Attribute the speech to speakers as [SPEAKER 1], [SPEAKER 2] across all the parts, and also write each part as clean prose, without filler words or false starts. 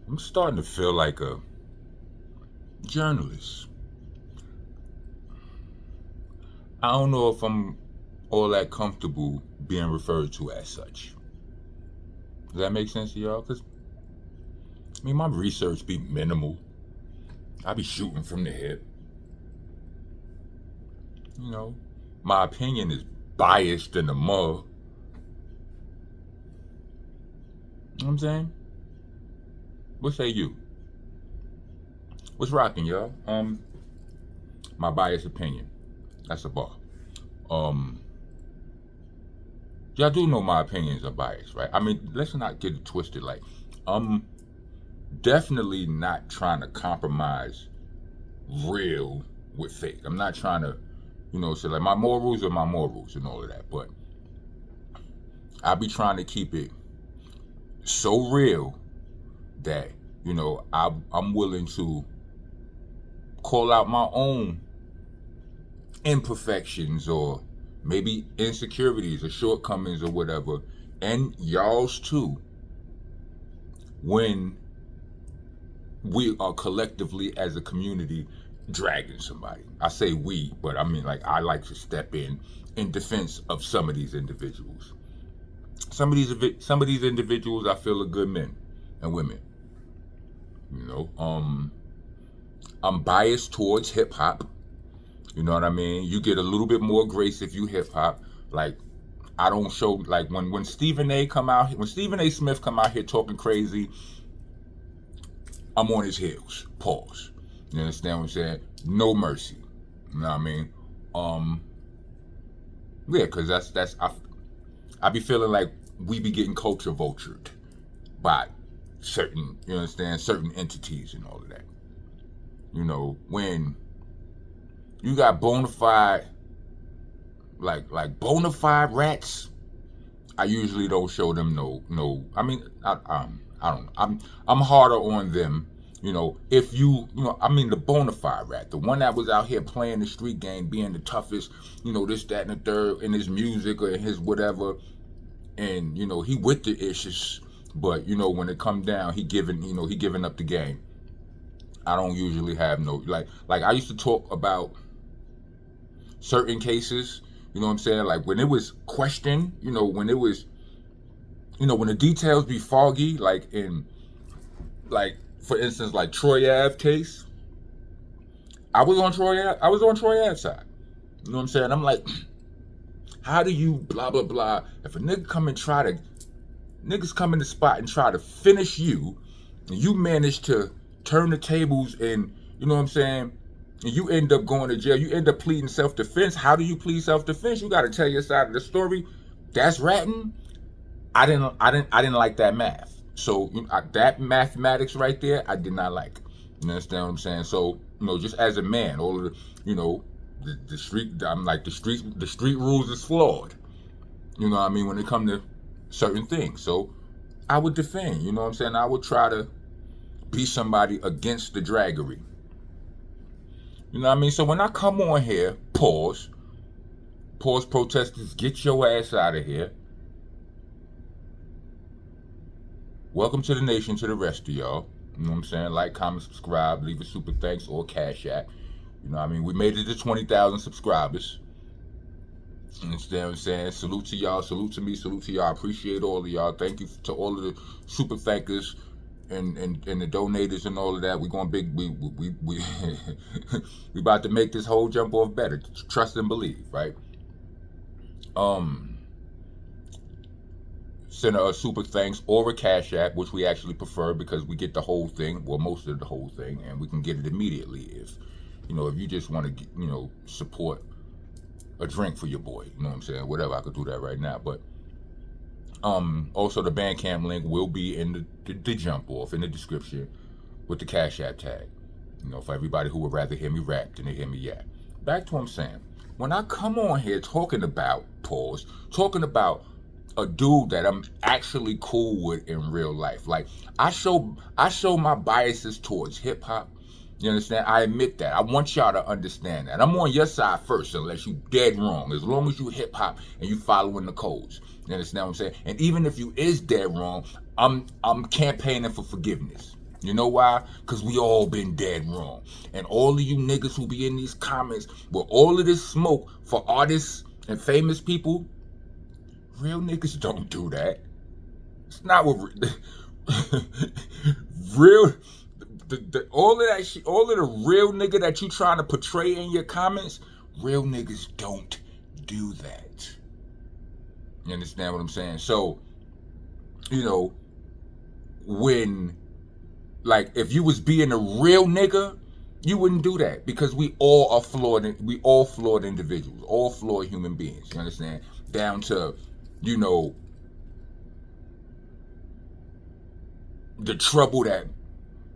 [SPEAKER 1] I'm starting to feel like a journalist. I don't know if I'm all that comfortable being referred to as such. Does that make sense to y'all? Because, I mean, my research be minimal. I be shooting from the hip. You know, my opinion is biased in the mud. You know what I'm saying? What say you? What's rocking, y'all? My biased opinion. That's a bar. Um, y'all do know my opinions are biased, right? I mean, let's not get it twisted. Like, I'm definitely not trying to compromise real with fake. I'm not trying to, say like my morals are my morals and all of that, but I be trying to keep it so real that I'm willing to call out my own imperfections or maybe insecurities or shortcomings or whatever, and y'all's too, when we are collectively as a community dragging somebody. I say we, but I mean, like, I like to step in defense of some of these individuals. Some of these individuals I feel are good men and women. I'm biased towards hip hop. You know what I mean? You get a little bit more grace if you hip hop. Like, I don't show, like, when Stephen A. Smith come out here talking crazy, I'm on his heels. Pause. You understand what I'm saying? No mercy. You know what I mean? Yeah, because I be feeling like we be getting culture vultured by certain, certain entities and all of that. When you got bona fide, like bona fide rats, I usually don't show them no. I mean, I don't know. I'm harder on them. If I mean, the bona fide rat, the one that was out here playing the street game, being the toughest, this, that, and the third, in his music or in his whatever, and he with the issues, but when it come down, he giving up the game. I don't usually have no like I used to talk about certain cases, you know what I'm saying? Like when it was questioned, when it was, when the details be foggy, like for instance, like Troy Ave case, I was on Troy Ave's side. You know what I'm saying? I'm like, how do you blah blah blah? If a niggas come in the spot and try to finish you, and you manage to turn the tables and you know what I'm saying, and you end up going to jail, you end up pleading self-defense. How do you plead self-defense? You got to tell your side of the story. That's ratting. I didn't like that math. So that mathematics right there, I did not like. You understand what I'm saying? So just as a man, all of the street, I'm like the street rules is flawed. You know what I mean, when it come to certain things. So I would defend. You know what I'm saying? I would try to be somebody against the draggery. You know what I mean? So when I come on here, pause protesters, get your ass out of here. Welcome to the nation, to the rest of y'all. You know what I'm saying? Like, comment, subscribe, leave a super thanks or cash app. You know what I mean? We made it to 20,000 subscribers. You understand what I'm saying? Salute to y'all, salute to me, salute to y'all. I appreciate all of y'all. Thank you to all of the super thankers and the donators and all of that. We going big. We we about to make this whole jump off better. Trust and believe, right? Send a super thanks or a cash app, which we actually prefer because we get the whole thing, well, most of the whole thing, and we can get it immediately if you just want to support a drink for your boy. You know what I'm saying? Whatever, I could do that right now. But also the Bandcamp link will be in the jump off in the description with the cash app tag. For everybody who would rather hear me rap than to hear me yap. Back to what I'm saying. When I come on here talking about a dude that I'm actually cool with in real life, like I show my biases towards hip hop. You understand? I admit that. I want y'all to understand that. I'm on your side first, unless you dead wrong. As long as you hip hop and you following the codes. You understand what I'm saying? And even if you is dead wrong, I'm campaigning for forgiveness. You know why? Because we all been dead wrong. And all of you niggas who be in these comments with all of this smoke for artists and famous people, real niggas don't do that. It's not what real all of that shit, all of the real nigga that you trying to portray in your comments, real niggas don't do that. You understand what I'm saying? So, you know, when, like, if you was being a real nigga, you wouldn't do that, because we all are flawed. We all flawed individuals, all flawed human beings. You understand? Down to, you know, the trouble that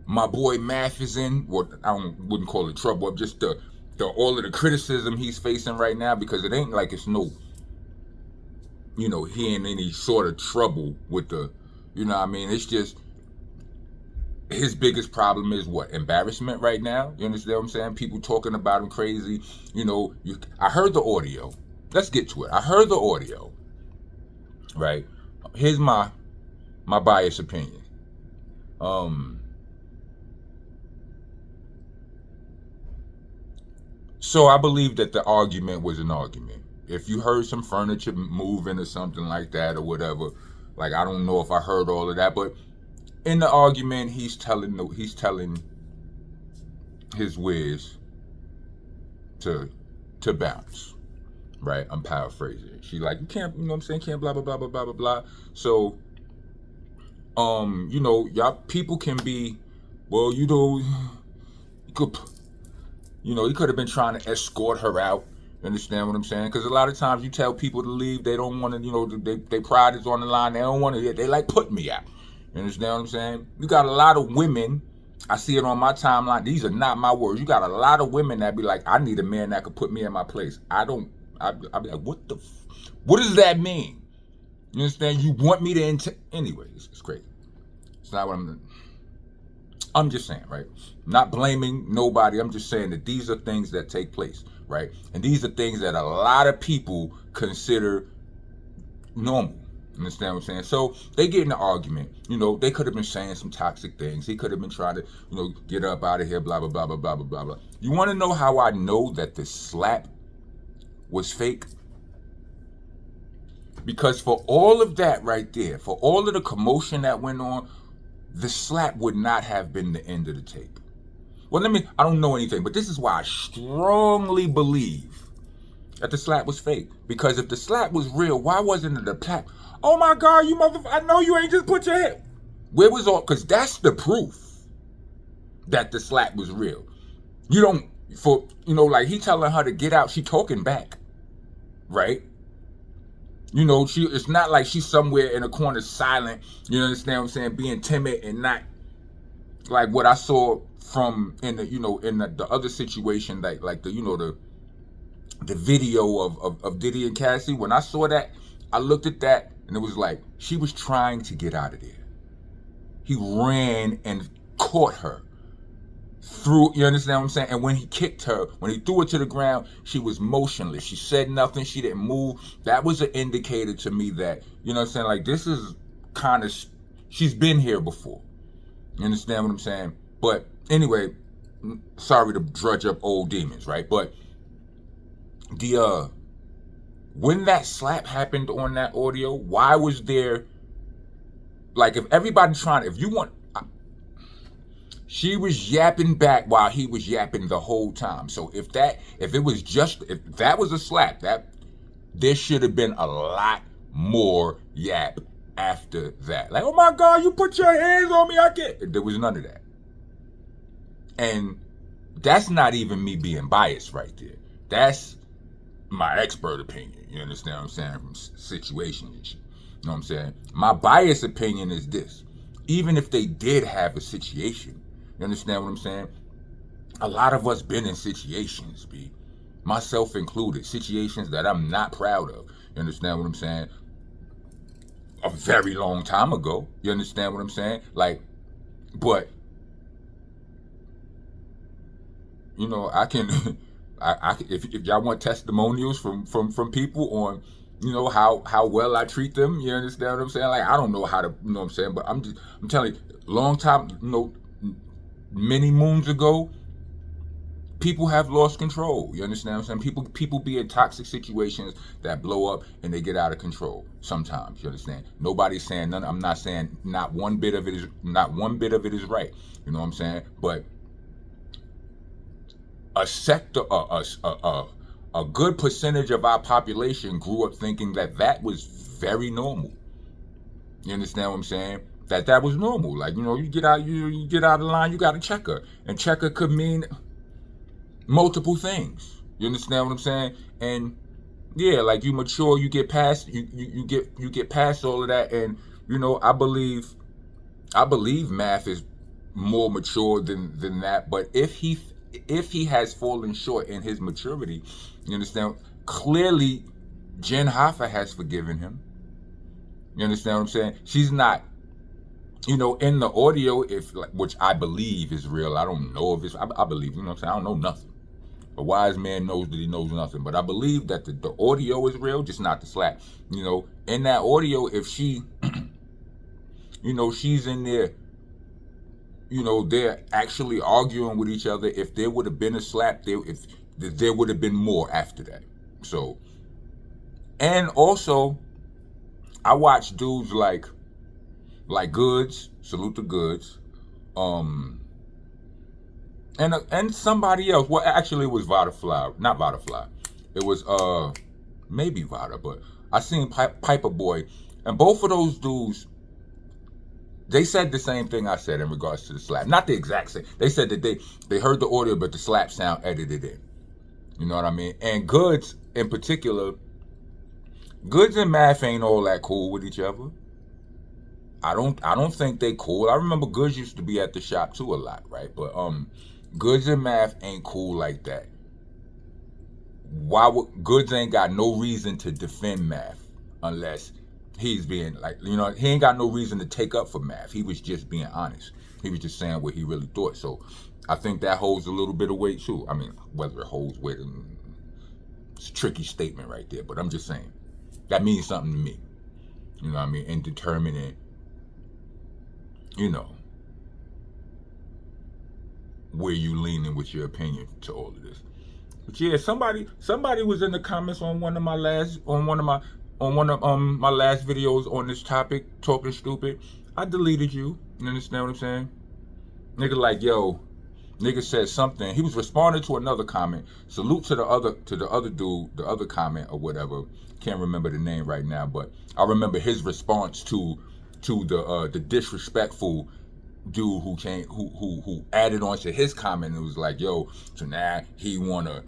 [SPEAKER 1] my boy Math is in. Well, wouldn't call it trouble. Just the all of the criticism he's facing right now, because it ain't like it's no, you know, he in any sort of trouble with the, you know what I mean? It's just his biggest problem is what? Embarrassment right now. You understand what I'm saying? People talking about him crazy. You know, I heard the audio. Let's get to it. I heard the audio. Right? Here's my biased opinion. So I believe that the argument was an argument. If you heard some furniture moving or something like that or whatever, like, I don't know if I heard all of that, but in the argument, he's telling his whiz to bounce, right? I'm paraphrasing. She like, you can't, you know what I'm saying, can't blah blah blah blah blah blah blah. So, you know, y'all people can be, well, you know, he could have been trying to escort her out. You understand what I'm saying? Because a lot of times you tell people to leave, they don't want to, you know, they pride is on the line. They don't want to, they like, put me out. You understand what I'm saying? You got a lot of women, I see it on my timeline, these are not my words. You got a lot of women that be like, I need a man that could put me in my place. I'd be like, what does that mean? You understand? You want me to, anyways, it's crazy. It's not what I'm just saying, right? Not blaming nobody. I'm just saying that these are things that take place, right? And these are things that a lot of people consider normal. Understand what I'm saying? So they get in an argument. You know, they could have been saying some toxic things. He could have been trying to, you know, get up out of here, blah, blah, blah, blah, blah, blah, blah. You want to know how I know that the slap was fake? Because for all of that right there, for all of the commotion that went on, the slap would not have been the end of the tape. Well, I don't know anything, but this is why I strongly believe that the slap was fake. Because if the slap was real, why wasn't it a clap? Oh my God, you motherfucker, I know you ain't just put your head. Where was all, because that's the proof that the slap was real. You don't, for, you know, like he telling her to get out, she talking back, right? You know, it's not like she's somewhere in a corner silent, you understand what I'm saying, being timid and not like what I saw from in the, you know, in the other situation, like the, you know, the video of Diddy and Cassie. When I saw that, I looked at that and it was like she was trying to get out of there. He ran and caught her through, you understand what I'm saying? And when he kicked her, when he threw her to the ground, she was motionless. She said nothing. She didn't move. That was an indicator to me that, you know what I'm saying, like this is kind of, she's been here before. You understand what I'm saying? But anyway, sorry to drudge up old demons, right? But the when that slap happened on that audio, why was there, like, if everybody's trying, if you want, she was yapping back while he was yapping the whole time. So if that was a slap, that there should have been a lot more yap after that. Like, oh my God, you put your hands on me, I can't. There was none of that. And that's not even me being biased right there. That's my expert opinion. You understand what I'm saying? From situations and shit. You know what I'm saying? My biased opinion is this. Even if they did have a situation, you understand what I'm saying? A lot of us been in situations, B. Myself included. Situations that I'm not proud of. You understand what I'm saying? A very long time ago. You understand what I'm saying? Like, but, you know, I can, if y'all want testimonials from people on, you know, how well I treat them, you understand what I'm saying? Like, I don't know how to, you know what I'm saying? But I'm telling you, long time, you know, many moons ago, people have lost control. You understand what I'm saying? People be in toxic situations that blow up and they get out of control. Sometimes, you understand. Nobody's saying none. I'm not saying not one bit of it is right. You know what I'm saying? But a sector, a good percentage of our population grew up thinking that was very normal. You understand what I'm saying? That was normal. Like, you get out of the line, you got a checker, and checker could mean multiple things. You understand what I'm saying? And yeah, like, you mature, you get past you get past all of that, and I believe math is more mature than that. But if he has fallen short in his maturity, you understand? Clearly, Jen Hoffa has forgiven him. You understand what I'm saying? She's not, in the audio, which I believe is real. I don't know if it's. I believe. You know what I'm saying? I don't know nothing. A wise man knows that he knows nothing. But I believe that the audio is real, just not the slap. In that audio, if she, she's in there, they're actually arguing with each other. If there would have been a slap, there would have been more after that. So, and also, I watch dudes like Goods, salute to Goods, and somebody else. Well, actually, it was Vodafly, not Vodafly. It was maybe Vada, but I seen Piper Boy, and both of those dudes, they said the same thing I said in regards to the slap. Not the exact same. They said that they heard the audio, but the slap sound edited in. You know what I mean? And Goods in particular, Goods and Math ain't all that cool with each other. I don't think they cool. I remember Goods used to be at the shop too a lot, right? But Goods and Math ain't cool like that. Why would Goods ain't got no reason to defend Math unless he's being like, he ain't got no reason to take up for Math. He was just being honest. He was just saying what he really thought. So I think that holds a little bit of weight too. I mean, whether it holds weight, it's a tricky statement right there. But I'm just saying that means something to me. You know what I mean? In determining, where you leaning with your opinion to all of this. But yeah, somebody was in the comments on one of my last my last videos on this topic, talking stupid. I deleted you. You understand what I'm saying? Nigga like, yo, nigga said something. He was responding to another comment. Salute to the other dude, the other comment or whatever. Can't remember the name right now, but I remember his response to the disrespectful dude who added on to his comment and was like, yo, so now he wanna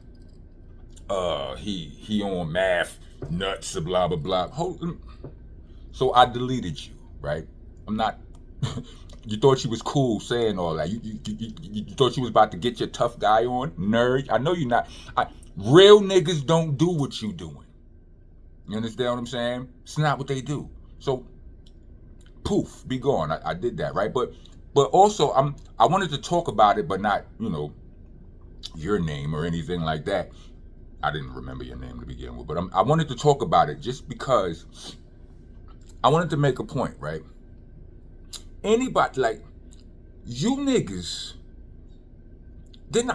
[SPEAKER 1] he on Math nuts, blah blah blah. So I deleted you, right? I'm not you thought you was cool saying all that. You thought you was about to get your tough guy on? Nerd. I know you're not. Real niggas don't do what you doing. You understand what I'm saying? It's not what they do. So poof, be gone. I did that, right? But also I wanted to talk about it, but not, your name or anything like that. I didn't remember your name to begin with, but I wanted to talk about it just because I wanted to make a point, right? Anybody, like, you niggas, didn't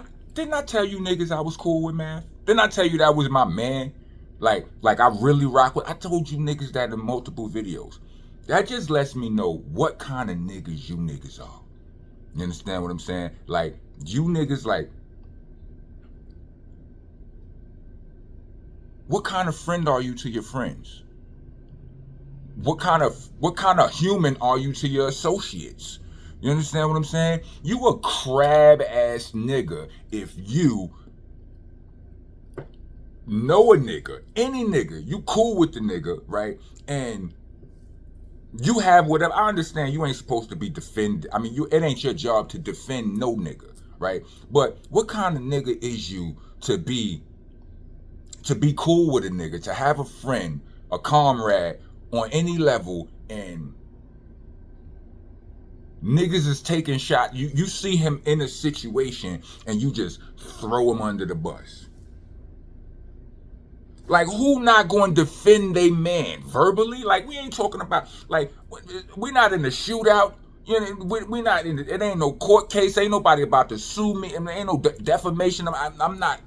[SPEAKER 1] I tell you niggas I was cool with Math? Didn't I tell you that was my man? Like I really rock with. I told you niggas that in multiple videos. That just lets me know what kind of niggas you niggas are. You understand what I'm saying? Like, you niggas, like, what kind of friend are you to your friends? What kind of human are you to your associates? You understand what I'm saying? You a crab ass nigga if you know a nigga, any nigga, you cool with the nigga, right? And you have whatever. I understand you ain't supposed to be defended. I mean, it ain't your job to defend no nigga, right? But what kind of nigga is you to be cool with a nigga, to have a friend, a comrade on any level, and niggas is taking shots. You see him in a situation and you just throw him under the bus. Like, who not going to defend a man verbally? Like, we ain't talking about, like, we're not in a shootout. You You know, we not in it. Ain't no court case. Ain't nobody about to sue me. I mean, ain't no defamation. I'm not.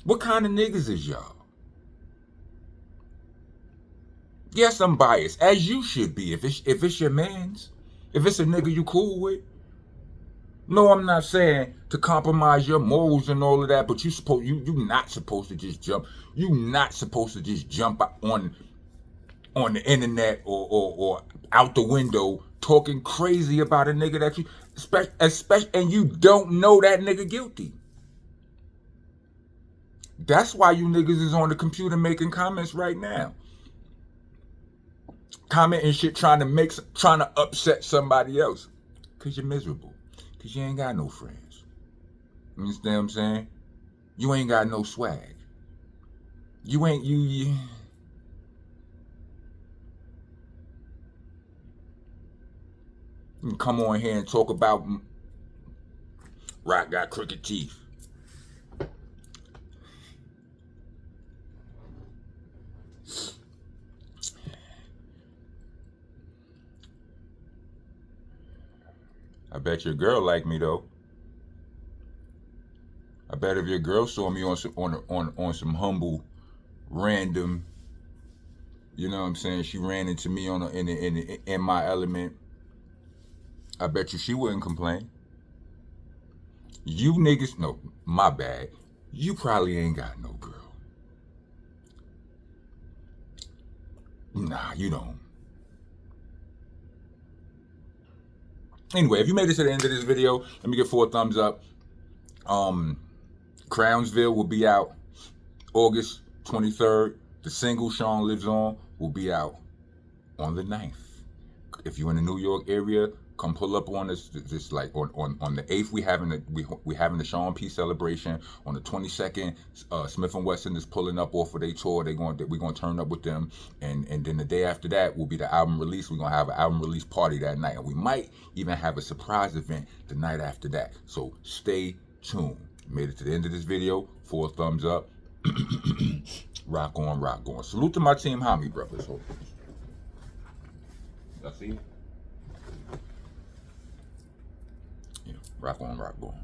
[SPEAKER 1] What kind of niggas is y'all? Yes, I'm biased, as you should be. If it's your man's, if it's a nigga you cool with. No, I'm not saying to compromise your morals and all of that, but you not supposed to just jump. You not supposed to just jump on the internet or out the window talking crazy about a nigga that you especially and you don't know that nigga guilty. That's why you niggas is on the computer making comments right now. Commenting shit trying to upset somebody else. Cause you're miserable. Cause you ain't got no friends. You understand what I'm saying? You ain't got no swag. You come on here and talk about Rock got crooked teeth. I bet your girl like me though. I bet if your girl saw me on some humble, random, you know what I'm saying? She ran into me in my element. I bet you she wouldn't complain. You niggas, no, my bad. You probably ain't got no girl. Nah, you don't. Anyway, if you made it to the end of this video, let me get 4 thumbs up. Crownsville will be out August 23rd. The single Sean Lives On will be out on the 9th. If you're in the New York area, come pull up on us. Just like on the 8th, we having the Sean P celebration. On the 22nd, Smith & Wesson is pulling up off of their tour. We're gonna turn up with them, and then the day after that will be the album release. We're gonna have an album release party that night, and we might even have a surprise event the night after that. So stay tuned. Made it to the end of this video. 4 thumbs up. Rock on, rock on. Salute to my team homie brothers. Y'all see it? Yeah, rock on, rock on.